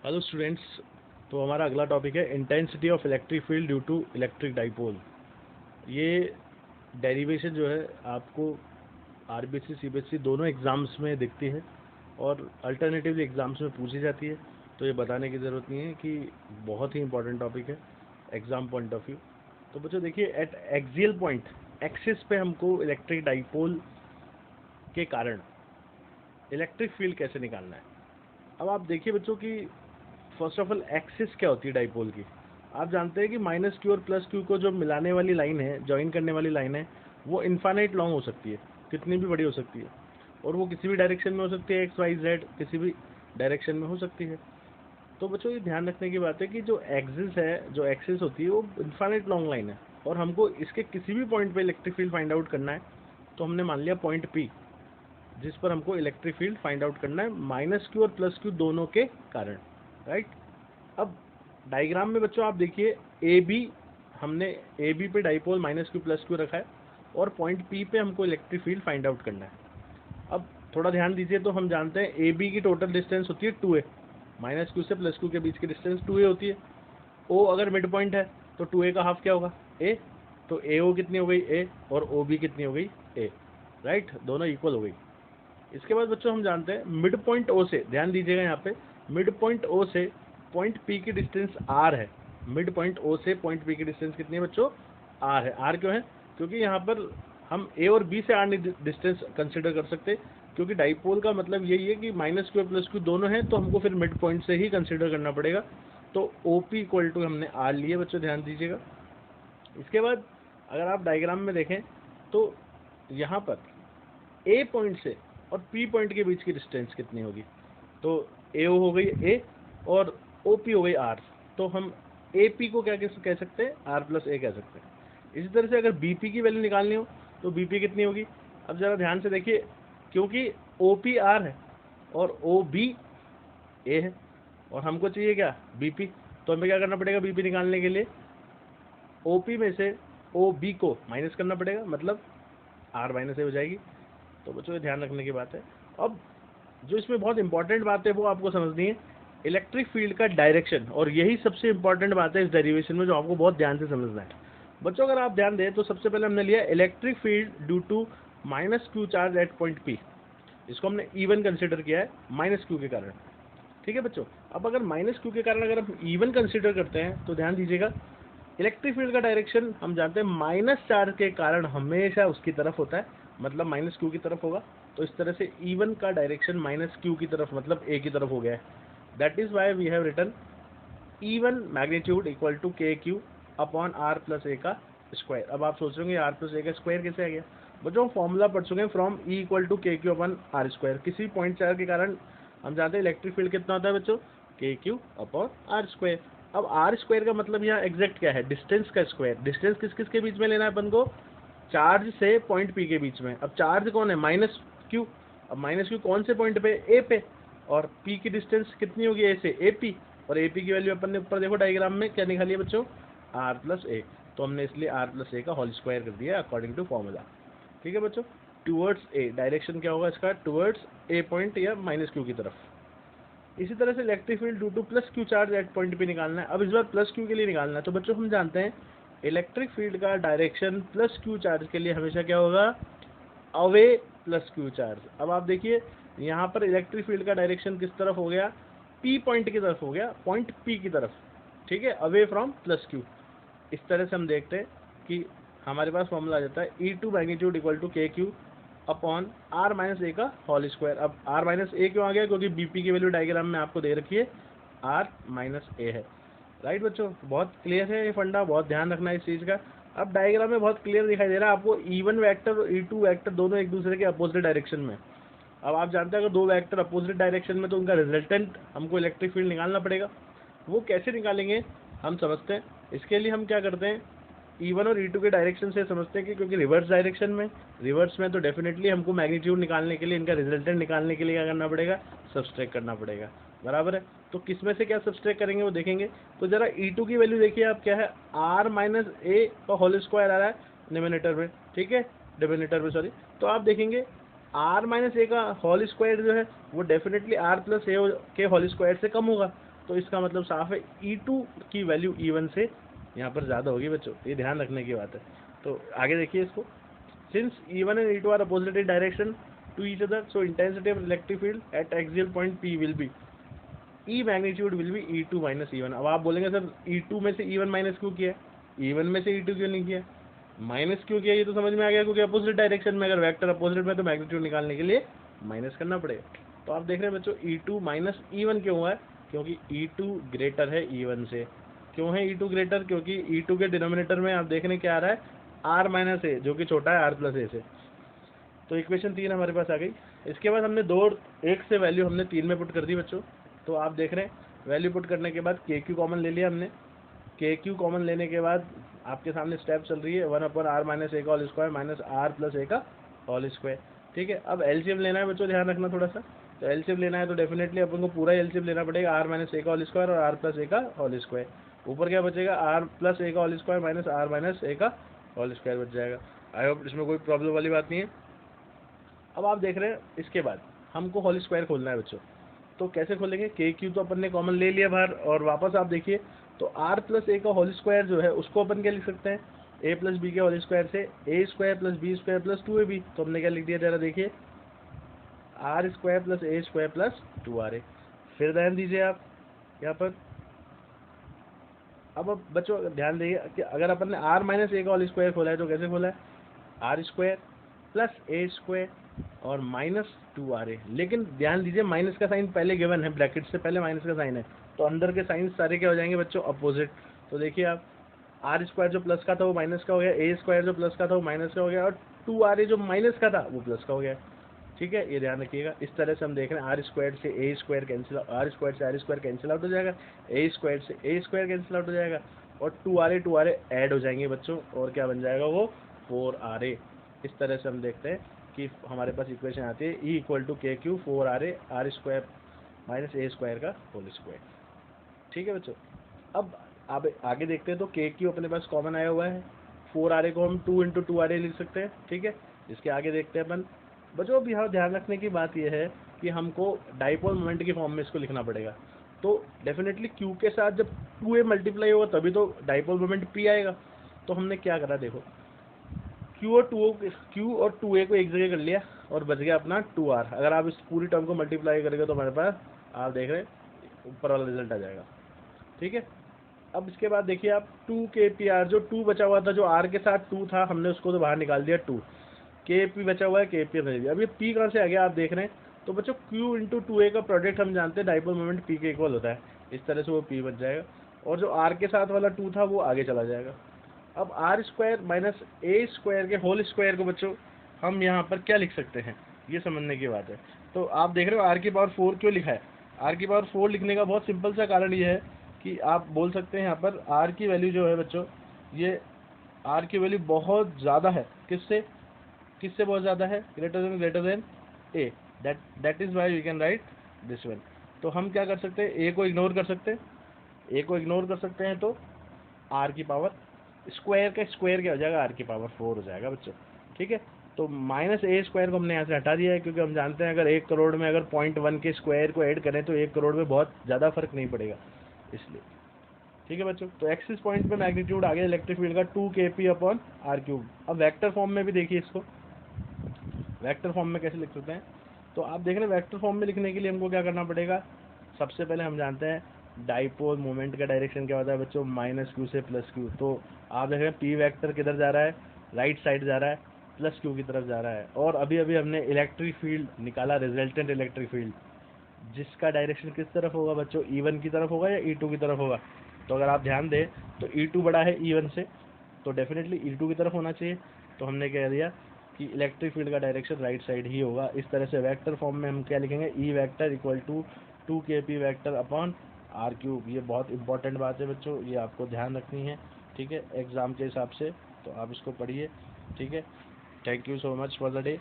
Hello students. तो हमारा अगला टॉपिक है intensity of electric field due to electric dipole. ये डेरिवेशन जो है आपको आरबीएससी सीबीएसई दोनों एग्ज़ाम्स में दिखती है और अल्टरनेटिवली एग्ज़ाम्स में पूछी जाती है। तो ये बताने की ज़रूरत नहीं है कि बहुत ही इंपॉर्टेंट टॉपिक है एग्ज़ाम पॉइंट ऑफ व्यू। तो बच्चों देखिए, एट एक्सियल पॉइंट एक्सिस पे हमको इलेक्ट्रिक डाइपोल के कारण इलेक्ट्रिक फील्ड कैसे निकालना है। अब आप देखिए बच्चों कि फर्स्ट ऑफ ऑल एक्सिस क्या होती है डाइपोल की। आप जानते हैं कि माइनस क्यू और प्लस क्यू को जो मिलाने वाली लाइन है, ज्वाइन करने वाली लाइन है, वो इन्फाइनाइट लॉन्ग हो सकती है, कितनी भी बड़ी हो सकती है, और वो किसी भी डायरेक्शन में हो सकती है, एक्स वाई जेड किसी भी डायरेक्शन में हो सकती है। तो बच्चों ये ध्यान रखने की बात है कि जो एक्सिस है, जो एक्सिस होती है, वो इन्फाइनाइट लॉन्ग लाइन है और हमको इसके किसी भी पॉइंट पे इलेक्ट्रिक फील्ड फाइंड आउट करना है। तो हमने मान लिया पॉइंट पी, जिस पर हमको इलेक्ट्रिक फील्ड फाइंड आउट करना है माइनस क्यू और प्लस क्यू दोनों के कारण, राइट। अब डायग्राम में बच्चों आप देखिए, ए बी, हमने ए बी पे dipole minus Q plus Q रखा है और पॉइंट पी पे हमको इलेक्ट्रिक फील्ड फाइंड आउट करना है। अब थोड़ा ध्यान दीजिए, तो हम जानते हैं ए बी की टोटल डिस्टेंस होती है 2a, माइनस क्यू से प्लस क्यू के बीच की डिस्टेंस 2a होती है। ओ अगर मिड पॉइंट है तो 2a का हाफ क्या होगा, a। तो ए ओ कितनी हो गई, a, और ओ बी कितनी हो गई, a, राइट, दोनों इक्वल हो गई। इसके बाद बच्चों हम जानते हैं मिड पॉइंट ओ से, ध्यान दीजिएगा यहाँ पे, मिड पॉइंट ओ से पॉइंट पी की डिस्टेंस आर है। मिड पॉइंट ओ से पॉइंट पी की डिस्टेंस कितनी है बच्चों, आर है। आर क्यों है, क्योंकि यहाँ पर हम ए और बी से आर नहीं डिस्टेंस कंसिडर कर सकते, क्योंकि डाइपोल का मतलब यही है कि माइनस क्यू प्लस क्यू दोनों हैं, तो हमको फिर मिड पॉइंट से ही कंसिडर करना पड़ेगा। तो ओ पी इक्वल टू हमने आर लिए बच्चों, ध्यान दीजिएगा। इसके बाद अगर आप डायग्राम में देखें तो यहाँ पर ए पॉइंट से और पी पॉइंट के बीच की डिस्टेंस कितनी होगी, तो ए ओ हो गई ए और ओ पी हो गई आर। तो हम ए पी को क्या कह सकते हैं, आर प्लस ए कह सकते हैं। इसी तरह से अगर बी पी की वैल्यू निकालनी हो तो बी पी कितनी होगी। अब ज़रा ध्यान से देखिए, क्योंकि ओ पी आर है और ओ बी ए है और हमको चाहिए क्या, बी पी। तो हमें क्या करना पड़ेगा बी पी निकालने के लिए, ओ पी में से ओ बी को माइनस करना पड़ेगा, मतलब आर माइनस ए हो जाएगी। तो बच्चों ये ध्यान रखने की बात है। अब जो इसमें बहुत इंपॉर्टेंट बात है वो आपको समझनी है, इलेक्ट्रिक फील्ड का डायरेक्शन, और यही सबसे इंपॉर्टेंट बात है इस डेरिवेशन में जो आपको बहुत ध्यान से समझना है। बच्चों अगर आप ध्यान दें तो सबसे पहले हमने लिया electric field due to minus Q charge at point P. इसको हमने इवन कंसिडर किया है माइनस क्यू के कारण, ठीक है बच्चों। अब अगर माइनस क्यू के कारण अगर हम इवन कंसिडर करते हैं तो ध्यान दीजिएगा, इलेक्ट्रिक फील्ड का डायरेक्शन हम जानते हैं माइनस चार्ज के कारण हमेशा उसकी तरफ होता है, मतलब माइनस क्यू की तरफ होगा। तो इस तरह से इवन का डायरेक्शन माइनस क्यू की तरफ, मतलब ए की तरफ हो गया है। That is why we have written E one magnitude equal to K Q upon R plus ए का स्क्वायर। अब आप सोच रहे होंगे आर प्लस ए का स्क्वायर कैसे आ गया। बच्चों फॉर्मूला पढ़ चुके हैं, from E equal to K Q upon are square. किसी पॉइंट चार्ज के कारण हम जानते हैं इलेक्ट्रिक फील्ड कितना होता है बच्चों, के क्यू अपॉन आर स्क्वायर। अब आर स्क्वायर का मतलब यहाँ एग्जैक्ट क्या है, डिस्टेंस का स्क्वायर। डिस्टेंस किस किस के बीच में लेना है अपन को, चार्ज से पॉइंट पी के बीच में। अब चार्ज कौन है, माइनस क्यू। अब माइनस क्यू कौन से पॉइंट पे, ए पे, और पी की डिस्टेंस कितनी होगी ए से, ए पी। और ए पी की वैल्यू अपन ने ऊपर देखो डायग्राम में क्या निकाली है बच्चों, आर प्लस ए। तो हमने इसलिए आर प्लस ए का होल स्क्वायर कर दिया अकॉर्डिंग टू फॉर्मूला, ठीक है बच्चों। टूवर्ड्स ए, डायरेक्शन क्या होगा इसका, टूवर्ड्स ए पॉइंट या माइनस क्यू की तरफ। इसी तरह से electric field due two plus Q charge at point पे निकालना है। अब इस बार प्लस क्यू के लिए निकालना है। तो बच्चों हम जानते हैं इलेक्ट्रिक फील्ड का डायरेक्शन प्लस क्यू चार्ज के लिए हमेशा क्या होगा, अवे प्लस क्यू चार्ज। अब आप देखिए यहाँ पर इलेक्ट्रिक फील्ड का डायरेक्शन किस तरफ हो गया, पी पॉइंट की तरफ हो गया, पॉइंट पी की तरफ, ठीक है, अवे फ्रॉम प्लस क्यू। इस तरह से हम देखते हैं कि हमारे पास फॉर्मूला आ जाता है ई to magnitude equal to K Q upon are minus a का होल स्क्वायर। अब आर माइनस ए क्यों आ गया, क्योंकि बीपी की वैल्यू डायग्राम में आपको दे रखी है आर माइनस ए है, राइट बच्चों। बहुत क्लियर है ये फंडा, बहुत ध्यान रखना है इस चीज़ का। अब डायग्राम में बहुत क्लियर दिखाई दे रहा है आपको, ई1 वेक्टर और ई2 वेक्टर दोनों एक दूसरे के अपोजिट डायरेक्शन में। अब आप जानते हैं अगर दो वेक्टर अपोजिट डायरेक्शन में तो उनका रिजल्टेंट हमको इलेक्ट्रिक फील्ड निकालना पड़ेगा। वो कैसे निकालेंगे हम समझते हैं। इसके लिए हम क्या करते हैं, ई1 और ई2 के डायरेक्शन से समझते हैं कि क्योंकि रिवर्स डायरेक्शन में, रिवर्स में तो डेफिनेटली हमको मैग्नीट्यूड निकालने के लिए, इनका रिजल्टेंट निकालने के लिए क्या करना पड़ेगा, सब्सट्रैक्ट करना पड़ेगा, बराबर है। तो किस में से क्या सब्सट्रैक्ट करेंगे वो देखेंगे। तो जरा ई2 की वैल्यू देखिए आप, क्या है, आर माइनस ए का होल स्क्वायर आ रहा है डिनोमिनेटर में, ठीक है, डिनोमिनेटर में सॉरी। तो आप देखेंगे आर माइनस ए का होल स्क्वायर जो है वो डेफिनेटली आर प्लस ए के होल स्क्वायर से कम होगा। तो इसका मतलब साफ है E2 की वैल्यू E1 से यहाँ पर ज़्यादा होगी बच्चों, ये ध्यान रखने की बात है। तो आगे देखिए इसको, since E1 and E2 are opposite in direction to each other, so intensity of electric field at axial point P will be E magnitude will be E2 minus E1। अब आप बोलेंगे सर E2 में से E1 minus क्यों किया, E1 में से E2 क्यों नहीं किया, माइनस क्यों किया, ये तो समझ में आ गया क्योंकि अपोजिट डायरेक्शन में अगर वेक्टर अपोजिट में तो मैग्नीट्यूड निकालने के लिए माइनस करना पड़ेगा। तो आप देख रहे हैं बच्चों E2 माइनस E1 क्यों हुआ है, क्योंकि E2 ग्रेटर है E1 से। क्यों है E2 ग्रेटर, क्योंकि E2 के डिनोमिनेटर में आप देख रहे हैं क्या आ रहा है, R माइनस ए, जो कि छोटा है R प्लस ए से। तो इक्वेशन 3 हमारे पास आ गई। इसके बाद हमने 2 1 से वैल्यू हमने 3 में पुट कर दी बच्चों। तो आप देख रहे हैं वैल्यू पुट करने के बाद KQ कॉमन ले लिया हमने। KQ कॉमन लेने के बाद आपके सामने स्टेप चल रही है 1/r माइनस ए का whole square minus r plus ए का होल स्क्वायर। ठीक है, अब एलसीएम लेना है बच्चों, ध्यान रखना थोड़ा सा। तो एलसीएम लेना है तो डेफिनेटली अपन को पूरा एलसीएम लेना पड़ेगा, आर माइनस ए का होल स्क्वायर और आर प्लस ए का होल स्क्वायर। ऊपर क्या बचेगा, आर प्लस ए का whole square minus r minus a का होल स्क्वायर बच जाएगा। आई होप इसमें कोई प्रॉब्लम वाली बात नहीं है। अब आप देख रहे हैं इसके बाद हमको होल स्क्वायर खोलना है बच्चों। तो कैसे खोलेंगे, KQ तो अपन ने कॉमन ले लिया बाहर, और वापस आप देखिए तो आर प्लस ए का होल स्क्वायर जो है उसको अपन क्या लिख सकते हैं, ए प्लस बी के होल स्क्वायर से a square plus b square plus 2ab। तो हमने क्या लिख दिया जरा देखिए, आर स्क्वायर प्लस ए स्क्वायर प्लस 2ra। फिर ध्यान दीजिए आप यहाँ पर, अब बच्चों ध्यान दीजिए कि अगर अपन ने आर माइनस ए का होल स्क्वायर खोला है तो कैसे खोला है, आर स्क्वायर प्लस ए स्क्वायर और माइनस 2ra। लेकिन ध्यान दीजिए माइनस का साइन पहले गिवन है, ब्रैकेट से पहले माइनस का साइन है, तो अंदर के साइन सारे क्या हो जाएंगे बच्चों, अपोजिट। तो देखिए आप, आर स्क्वायर जो प्लस का था वो माइनस का हो गया, ए स्क्वायर जो प्लस का था वो माइनस का हो गया, और 2ra जो माइनस का था वो प्लस का हो गया। ठीक है, ये ध्यान रखिएगा। इस तरह से हम देख रहे हैं आर स्क्वायर से a square cancel, are square से आर स्क्वायर कैंसिल आउट हो जाएगा, ए स्क्वायर से ए स्क्वायर कैंसिल आउट हो जाएगा, और 2ra ऐड हो जाएंगे बच्चों, और क्या बन जाएगा वो 4ra। इस तरह से हम देखते हैं कि हमारे पास इक्वेशन आती है E equal to KQ 4ra R square minus A square का होल स्क्वायर। ठीक है बच्चों, अब आप आगे देखते हैं तो KQ अपने पास कॉमन आया हुआ है, 4ra को हम 2 × 2ra लिख सकते हैं। ठीक है, इसके आगे देखते हैं अपन बच्चों। अब यहाँ ध्यान रखने की बात यह है कि हमको डाइपोल मोमेंट की फॉर्म में इसको लिखना पड़ेगा। तो डेफिनेटली Q के साथ जब 2a मल्टीप्लाई होगा तभी तो डाइपोल मोमेंट P आएगा। तो हमने क्या करा देखो, Q और 2a को एक जगह कर लिया और बच गया अपना 2r। अगर आप इस पूरी टर्म को मल्टीप्लाई करेंगे तो हमारे पास आप देख रहे हैं ऊपर वाला रिजल्ट आ जाएगा। ठीक है, अब इसके बाद देखिए आप 2kpr, जो 2 बचा हुआ था, जो r के साथ 2 था, हमने उसको तो बाहर निकाल दिया 2, kp बचा हुआ है, kp रह गया। अब ये p कहाँ से आ गया आप देख रहे हैं, तो बच्चों Q × 2a का प्रोडक्ट हम जानते हैं डाइपोल मोमेंट p के इक्वल होता है। इस तरह से वो p बच जाएगा, और जो r के साथ वाला 2 था वो आगे चला जाएगा। अब R square minus A square के होल स्क्वायर को बच्चों हम यहाँ पर क्या लिख सकते हैं, ये समझने की बात है। तो आप देख रहे हो आर की पावर 4 क्यों लिखा है, आर की पावर 4 लिखने का बहुत सिंपल सा कारण ये है कि आप बोल सकते हैं यहाँ पर आर की वैल्यू जो है बच्चों, ये आर की वैल्यू बहुत ज़्यादा है, किससे किससे बहुत ज़्यादा है, greater than A, that is why we can write this one. तो हम क्या कर सकते हैं, ए को इग्नोर कर सकते हैं, ए को इग्नोर कर सकते हैं, तो आर की पावर स्क्वायर का स्क्वायर क्या हो जाएगा, आर की पावर 4 हो जाएगा बच्चों। ठीक है, तो माइनस ए स्क्वायर को हमने यहाँ से हटा दिया है, क्योंकि हम जानते हैं अगर 1 करोड़ में अगर 0.1 के स्क्वायर को ऐड करें तो 1 करोड़ में बहुत ज़्यादा फर्क नहीं पड़ेगा, इसलिए। ठीक है बच्चों, तो एक्सिस पॉइंट पे मैग्नीट्यूड आ गया इलेक्ट्रिक फील्ड का 2kp/r³। अब वेक्टर फॉर्म में भी देखिए इसको, वेक्टर फॉर्म में कैसे लिख सकते हैं। तो आप देख रहे हैं वेक्टर फॉर्म में लिखने के लिए हमको क्या करना पड़ेगा, सबसे पहले हम जानते हैं डाइपोल मोमेंट का डायरेक्शन क्या होता है बच्चों, -q से +q। तो आप देख रहे हैं p वेक्टर किधर जा रहा है, राइट साइड जा रहा है, +q की तरफ जा रहा है। और अभी अभी हमने इलेक्ट्रिक फील्ड निकाला, रिजल्टेंट इलेक्ट्रिक फील्ड, जिसका डायरेक्शन किस तरफ होगा बच्चों, E1 की तरफ होगा या E2 की तरफ होगा। तो अगर आप ध्यान दें तो E2 बड़ा है E1 से, तो डेफिनेटली E2 की तरफ होना चाहिए। तो हमने कह दिया कि इलेक्ट्रिक फील्ड का डायरेक्शन राइट साइड ही होगा। इस तरह से वेक्टर फॉर्म में हम क्या लिखेंगे, E vector equal to 2kp वेक्टर/r³। ये बहुत इंपॉर्टेंट बात है बच्चों, ये आपको ध्यान रखनी है। ठीक है, एग्ज़ाम के हिसाब से, तो आप इसको पढ़िए। ठीक है, thank you so much for the day.